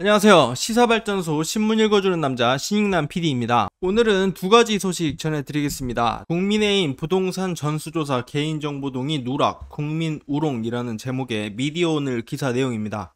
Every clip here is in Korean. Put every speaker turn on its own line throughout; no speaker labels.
안녕하세요. 시사발전소 신문 읽어주는 남자 신익남 PD입니다. 오늘은 두 가지 소식 전해드리겠습니다. 국민의힘 부동산 전수조사 개인정보 동의 누락, 국민 우롱이라는 제목의 미디어오늘 기사 내용입니다.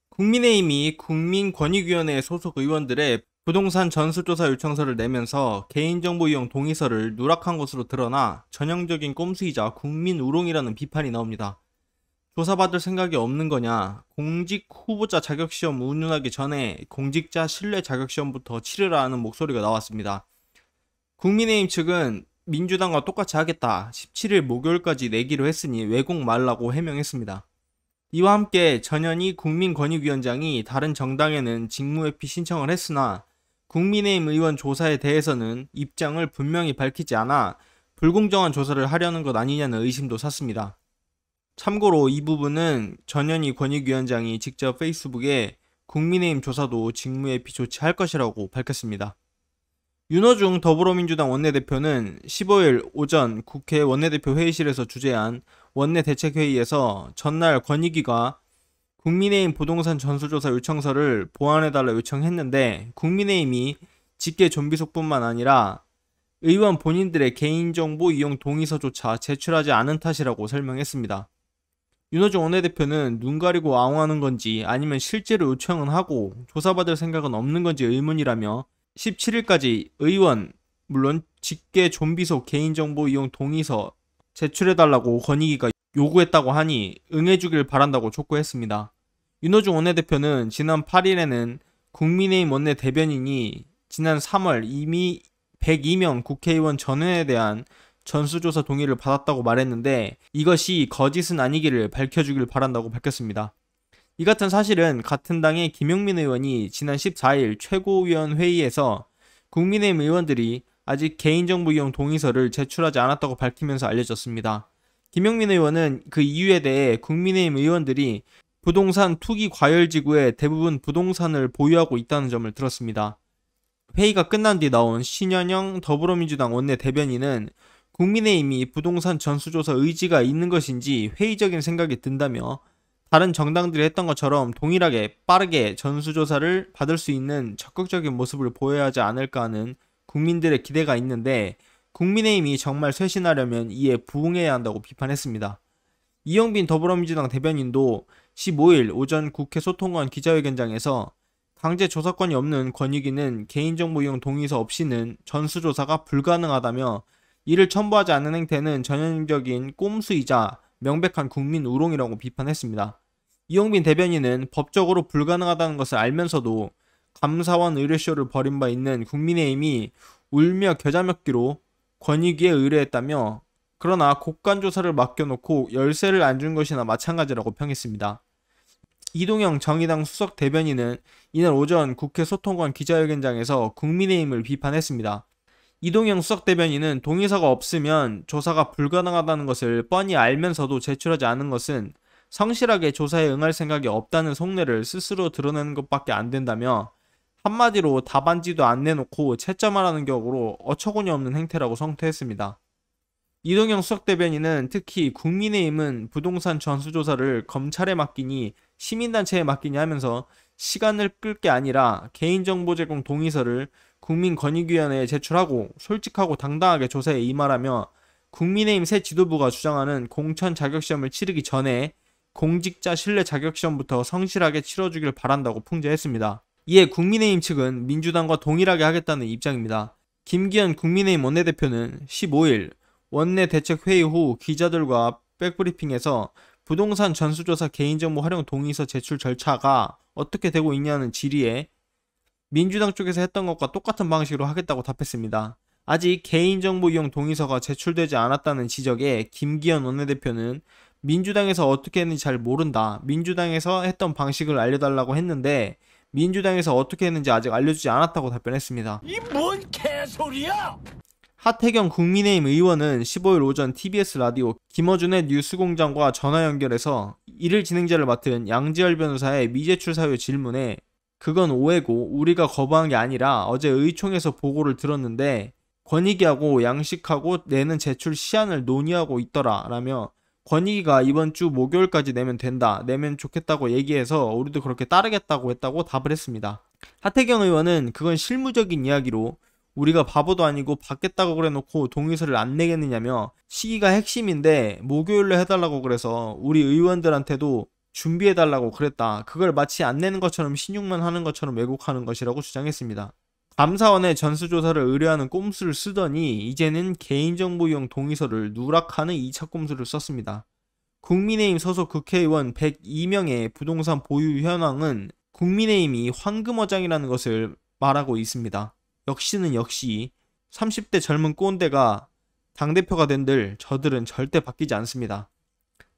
국민의힘이 국민권익위원회 소속 의원들의 부동산 전수조사 요청서를 내면서 개인정보 이용 동의서를 누락한 것으로 드러나 전형적인 꼼수이자 국민 우롱이라는 비판이 나옵니다. 조사받을 생각이 없는 거냐, 공직 후보자 자격시험 운운하기 전에 공직자 신뢰 자격시험부터 치르라 하는 목소리가 나왔습니다. 국민의힘 측은 민주당과 똑같이 하겠다, 17일 목요일까지 내기로 했으니 왜곡 말라고 해명했습니다. 이와 함께 전현희 국민권익위원장이 다른 정당에는 직무회피 신청을 했으나 국민의힘 의원 조사에 대해서는 입장을 분명히 밝히지 않아 불공정한 조사를 하려는 것 아니냐는 의심도 샀습니다. 참고로 이 부분은 전현희 권익위원장이 직접 페이스북에 국민의힘 조사도 직무회피 조치할 것이라고 밝혔습니다. 윤호중 더불어민주당 원내대표는 15일 오전 국회 원내대표 회의실에서 주재한 원내대책회의에서 전날 권익위가 국민의힘 부동산 전수조사 요청서를 보완해달라 요청했는데 국민의힘이 직계 좀비속뿐만 아니라 의원 본인들의 개인정보 이용 동의서조차 제출하지 않은 탓이라고 설명했습니다. 윤호중 원내대표는 눈 가리고 앙호하는 건지 아니면 실제로 요청은 하고 조사받을 생각은 없는 건지 의문이라며 17일까지 의원, 물론 직계 좀비속 개인정보 이용 동의서 제출해달라고 권익위가 요구했다고 하니 응해주길 바란다고 촉구했습니다. 윤호중 원내대표는 지난 8일에는 국민의힘 원내 대변인이 지난 3월 이미 102명 국회의원 전원에 대한 전수조사 동의를 받았다고 말했는데 이것이 거짓은 아니기를 밝혀주길 바란다고 밝혔습니다. 이 같은 사실은 같은 당의 김용민 의원이 지난 14일 최고위원 회의에서 국민의힘 의원들이 아직 개인정보 이용 동의서를 제출하지 않았다고 밝히면서 알려졌습니다. 김용민 의원은 그 이유에 대해 국민의힘 의원들이 부동산 투기 과열지구에 대부분 부동산을 보유하고 있다는 점을 들었습니다. 회의가 끝난 뒤 나온 신현영 더불어민주당 원내 대변인은 국민의힘이 부동산 전수조사 의지가 있는 것인지 회의적인 생각이 든다며 다른 정당들이 했던 것처럼 동일하게 빠르게 전수조사를 받을 수 있는 적극적인 모습을 보여야 하지 않을까 하는 국민들의 기대가 있는데 국민의힘이 정말 쇄신하려면 이에 부응해야 한다고 비판했습니다. 이영빈 더불어민주당 대변인도 15일 오전 국회 소통관 기자회견장에서 강제 조사권이 없는 권익위는 개인정보 이용 동의서 없이는 전수조사가 불가능하다며 이를 첨부하지 않는 행태는 전형적인 꼼수이자 명백한 국민 우롱이라고 비판했습니다. 이용빈 대변인은 법적으로 불가능하다는 것을 알면서도 감사원 의뢰쇼를 벌인 바 있는 국민의힘이 울며 겨자 먹기로 권익위에 의뢰했다며 그러나 국간조사를 맡겨놓고 열쇠를 안 준 것이나 마찬가지라고 평했습니다. 이동영 정의당 수석 대변인은 이날 오전 국회 소통관 기자회견장에서 국민의힘을 비판했습니다. 이동영 수석 대변인은 동의서가 없으면 조사가 불가능하다는 것을 뻔히 알면서도 제출하지 않은 것은 성실하게 조사에 응할 생각이 없다는 속내를 스스로 드러내는 것밖에 안 된다며 한마디로 답안지도 안 내놓고 채점하라는 격으로 어처구니 없는 행태라고 성토했습니다. 이동영 수석 대변인은 특히 국민의힘은 부동산 전수조사를 검찰에 맡기니 시민단체에 맡기니 하면서 시간을 끌 게 아니라 개인정보 제공 동의서를 국민권익위원회에 제출하고 솔직하고 당당하게 조사에 임하라며 국민의힘 새 지도부가 주장하는 공천 자격시험을 치르기 전에 공직자 신뢰 자격시험부터 성실하게 치러주길 바란다고 풍자했습니다. 이에 국민의힘 측은 민주당과 동일하게 하겠다는 입장입니다. 김기현 국민의힘 원내대표는 15일 원내대책회의 후 기자들과 백브리핑에서 부동산 전수조사 개인정보 활용 동의서 제출 절차가 어떻게 되고 있냐는 질의에 민주당 쪽에서 했던 것과 똑같은 방식으로 하겠다고 답했습니다. 아직 개인정보 이용 동의서가 제출되지 않았다는 지적에 김기현 원내대표는 민주당에서 어떻게 했는지 잘 모른다. 민주당에서 했던 방식을 알려달라고 했는데 민주당에서 어떻게 했는지 아직 알려주지 않았다고 답변했습니다.
이 뭔 개소리야!
하태경 국민의힘 의원은 15일 오전 TBS 라디오 김어준의 뉴스공장과 전화 연결해서 일일 진행자를 맡은 양지열 변호사의 미제출 사유 질문에 그건 오해고 우리가 거부한 게 아니라 어제 의총에서 보고를 들었는데 권익위하고 양식하고 내는 제출 시한을 논의하고 있더라 라며 권익위가 이번 주 목요일까지 내면 된다, 내면 좋겠다고 얘기해서 우리도 그렇게 따르겠다고 했다고 답을 했습니다. 하태경 의원은 그건 실무적인 이야기로 우리가 바보도 아니고 받겠다고 그래놓고 동의서를 안 내겠느냐며 시기가 핵심인데 목요일로 해달라고 그래서 우리 의원들한테도 준비해달라고 그랬다. 그걸 마치 안 내는 것처럼 신용만 하는 것처럼 왜곡하는 것이라고 주장했습니다. 감사원에 전수조사를 의뢰하는 꼼수를 쓰더니 이제는 개인정보용 동의서를 누락하는 2차 꼼수를 썼습니다. 국민의힘 소속 국회의원 102명의 부동산 보유 현황은 국민의힘이 황금어장이라는 것을 말하고 있습니다. 역시는 역시 30대 젊은 꼰대가 당대표가 된들 저들은 절대 바뀌지 않습니다.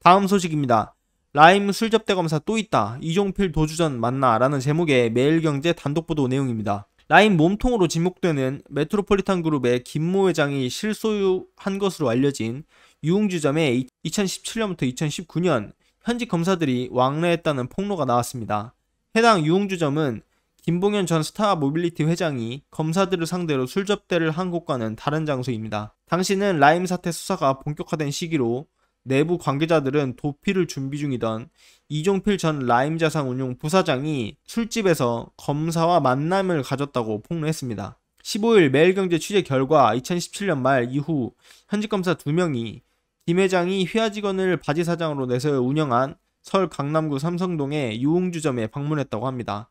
다음 소식입니다. 라임 술접대 검사 또 있다. 이종필 도주전 만나 라는 제목의 매일경제 단독보도 내용입니다. 라임 몸통으로 지목되는 메트로폴리탄 그룹의 김모 회장이 실소유한 것으로 알려진 유흥주점에 2017년부터 2019년 현직 검사들이 왕래했다는 폭로가 나왔습니다. 해당 유흥주점은 김봉현 전 스타모빌리티 회장이 검사들을 상대로 술접대를 한 곳과는 다른 장소입니다. 당시는 라임 사태 수사가 본격화된 시기로 내부 관계자들은 도피를 준비 중이던 이종필 전 라임자산운용 부사장이 술집에서 검사와 만남을 가졌다고 폭로했습니다. 15일 매일경제 취재 결과 2017년 말 이후 현직 검사 2명이 김 회장이 휘하 직원을 바지 사장으로 내세워 운영한 서울 강남구 삼성동의 유흥주점에 방문했다고 합니다.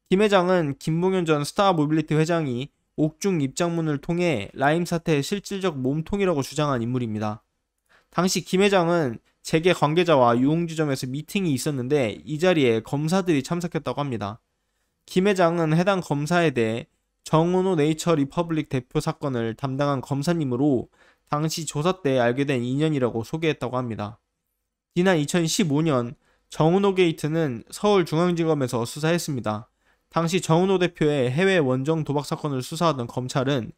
김 회장은 김봉현 전 스타모빌리티 회장이 옥중 입장문을 통해 라임 사태의 실질적 몸통이라고 주장한 인물입니다. 당시 김 회장은 재계 관계자와 유흥주점에서 미팅이 있었는데 이 자리에 검사들이 참석했다고 합니다. 김 회장은 해당 검사에 대해 정은호 네이처 리퍼블릭 대표 사건을 담당한 검사님으로 당시 조사 때 알게 된 인연이라고 소개했다고 합니다. 지난 2015년 정은호 게이트는 서울중앙지검에서 수사했습니다. 당시 정은호 대표의 해외 원정 도박 사건을 수사하던 검찰은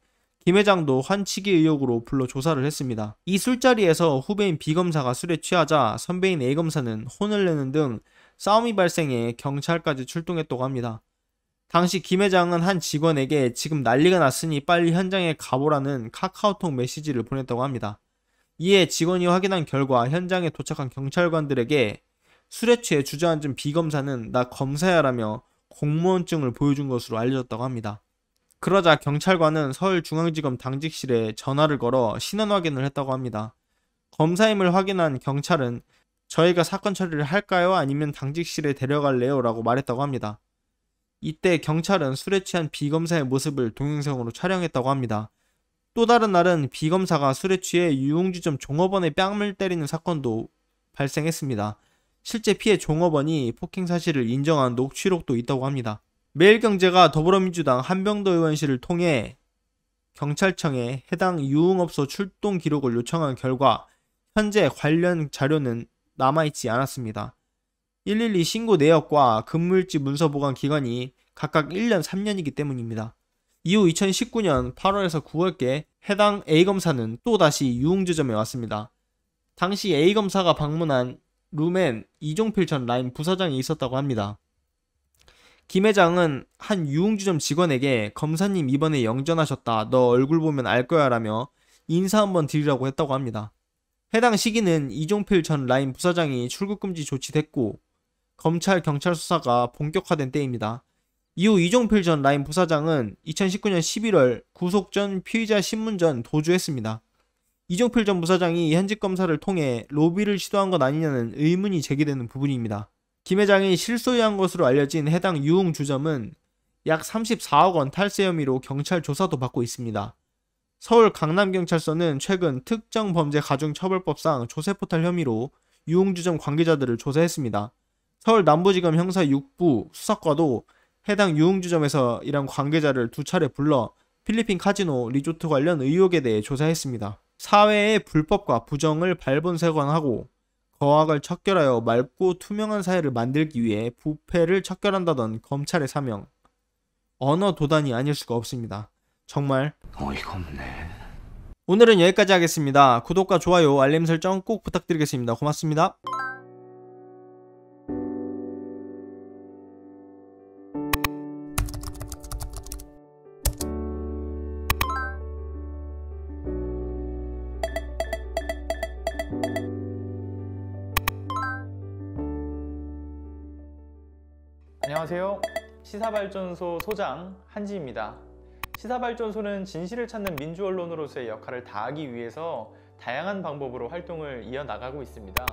김 회장도 환치기 의혹으로 불러 조사를 했습니다. 이 술자리에서 후배인 B 검사가 술에 취하자 선배인 A 검사는 혼을 내는 등 싸움이 발생해 경찰까지 출동했다고 합니다. 당시 김 회장은 한 직원에게 지금 난리가 났으니 빨리 현장에 가보라는 카카오톡 메시지를 보냈다고 합니다. 이에 직원이 확인한 결과 현장에 도착한 경찰관들에게 술에 취해 주저앉은 B 검사는 나 검사야라며 공무원증을 보여준 것으로 알려졌다고 합니다. 그러자 경찰관은 서울중앙지검 당직실에 전화를 걸어 신원 확인을 했다고 합니다. 검사임을 확인한 경찰은 저희가 사건 처리를 할까요? 아니면 당직실에 데려갈래요? 라고 말했다고 합니다. 이때 경찰은 술에 취한 B 검사의 모습을 동영상으로 촬영했다고 합니다. 또 다른 날은 B 검사가 술에 취해 유흥주점 종업원의 뺨을 때리는 사건도 발생했습니다. 실제 피해 종업원이 폭행 사실을 인정한 녹취록도 있다고 합니다. 매일경제가 더불어민주당 한병도 의원실을 통해 경찰청에 해당 유흥업소 출동 기록을 요청한 결과 현재 관련 자료는 남아있지 않았습니다. 112 신고 내역과 금물지 문서 보관 기간이 각각 1년 3년이기 때문입니다. 이후 2019년 8월에서 9월께 해당 A검사는 또다시 유흥주점에 왔습니다. 당시 A검사가 방문한 룸엔 이종필 전 라임 부사장이 있었다고 합니다. 김 회장은 한 유흥주점 직원에게 검사님 이번에 영전하셨다. 너 얼굴 보면 알 거야 라며 인사 한번 드리라고 했다고 합니다. 해당 시기는 이종필 전 라임 부사장이 출국금지 조치됐고 검찰 경찰 수사가 본격화된 때입니다. 이후 이종필 전 라임 부사장은 2019년 11월 구속 전 피의자 신문 전 도주했습니다. 이종필 전 부사장이 현직 검사를 통해 로비를 시도한 것 아니냐는 의문이 제기되는 부분입니다. 김 회장이 실소유한 것으로 알려진 해당 유흥주점은 약 34억 원 탈세 혐의로 경찰 조사도 받고 있습니다. 서울 강남경찰서는 최근 특정범죄가중처벌법상 조세포탈 혐의로 유흥주점 관계자들을 조사했습니다. 서울 남부지검 형사 6부 수사과도 해당 유흥주점에서 일한 관계자를 2차례 불러 필리핀 카지노 리조트 관련 의혹에 대해 조사했습니다. 사회의 불법과 부정을 발본색원하고 거악을 척결하여 맑고 투명한 사회를 만들기 위해 부패를 척결한다던 검찰의 사명. 언어 도단이 아닐 수가 없습니다. 정말
어이가 없네.
오늘은 여기까지 하겠습니다. 구독과 좋아요, 알림 설정 꼭 부탁드리겠습니다. 고맙습니다.
안녕하세요. 시사발전소 소장 한지입니다. 시사발전소는 진실을 찾는 민주언론으로서의 역할을 다하기 위해서 다양한 방법으로 활동을 이어나가고 있습니다.